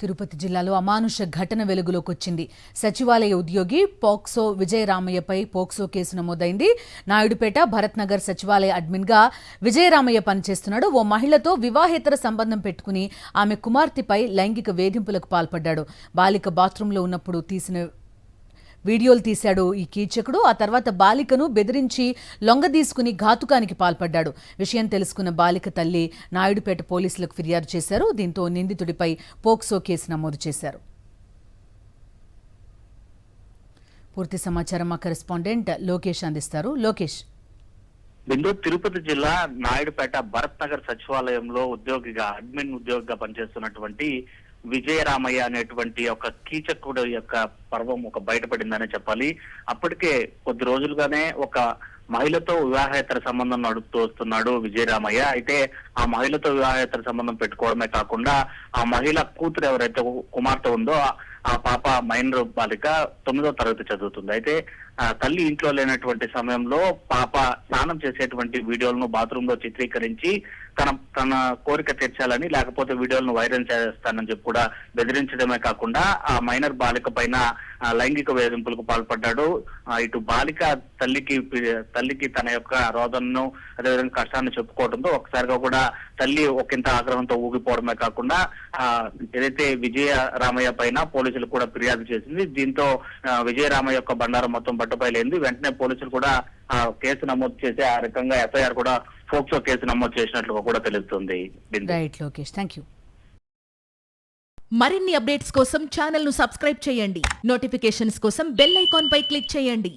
తిరుపతి జిల్లాలో అమానుష ఘటన వెలుగులోకొచ్చింది. సచివాలయ ఉద్యోగి పోక్సో విజయరామయ్యపై పోక్సో కేసు నమోదైంది. నాయుడుపేట భరత్ నగర్ సచివాలయ అడ్మిన్గా విజయరామయ్య పనిచేస్తున్నాడు. ఓ మహిళతో వివాహేతర సంబంధం పెట్టుకుని ఆమె కుమార్తెపై లైంగిక వేధింపులకు పాల్పడ్డాడు. బాలిక బాత్రూంలో ఉన్నప్పుడు తీసిన వీడియోలు తీశాడు ఈ కీచకుడు. ఆ తర్వాత బాలికను బెదిరించి లొంగదీసుకుని ఘాతుకానికి పాల్పడ్డాడు. విషయం తెలుసుకున్న బాలిక తల్లి నాయుడుపేట పోలీసులకు ఫిర్యాదు చేశారు. దీంతో నిందితుడిపై పోక్సో కేసు నమోదు చేశారు. పూర్తి సమాచారం మా కరెస్పాండెంట్ లోకేష్ అందిస్తారు. లోకేష్. బిందు, తిరుపతి జిల్లా నాయుడుపేట భరత్ నగర్ సచివాలయంలో అడ్మిన్ ఉద్యోగిగా పనిచేస్తున్నటువంటి విజయరామయ్య అనేటువంటి ఒక కీచకుడు యొక్క పర్వం బయటపడిందనే చెప్పాలి. అప్పటికే కొద్ది రోజులుగానే ఒక మహిళతో వివాహేతర సంబంధం నడుపుతూ వస్తున్నాడు విజయరామయ్య. అయితే ఆ మహిళతో వివాహేతర సంబంధం పెట్టుకోవడమే కాకుండా ఆ మహిళ కూతురు ఎవరైతే కుమార్తె ఉందో ఆ పాప మైనర్ బాలిక 9వ తరగతి చదువుతుంది. అయితే తల్లి ఇంట్లో లేనటువంటి సమయంలో పాప స్నానం చేసేటువంటి వీడియోలను బాత్రూమ్ లో చిత్రీకరించి తన కోరిక తీర్చాలని, లేకపోతే వీడియోలను వైరల్ చేస్తానని చెప్పి కూడా బెదిరించడమే కాకుండా ఆ మైనర్ బాలిక పైన లైంగిక వేధింపులకు పాల్పడ్డాడు. ఇటు బాలిక తల్లికి తన యొక్క రోదనను అదేవిధంగా కష్టాన్ని చెప్పుకోవడంతో ఒకసారిగా కూడా తల్లి ఒకంత ఆగ్రహంతో ఊగిపోవడమే కాకుండా ఏదైతే విజయరామయ్య పైన పోలీసులు కూడా ఫిర్యాదు చేసింది. దీంతో విజయరామయ్య యొక్క బండారం మొత్తం బట్టబయలైంది. వెంటనే పోలీసులు కూడా కేసు నమోదు చేసి ఆ రకంగా ఎఫ్ఐఆర్ కూడా పోక్సో కేసు నమోదు చేసినట్లుగా కూడా తెలుస్తుంది. మరిన్ని అప్డేట్స్ కోసం ఛానల్ ను సబ్స్క్రైబ్ చేయండి. నోటిఫికేషన్స్ కోసం బెల్ ఐకాన్ పై క్లిక్ చేయండి.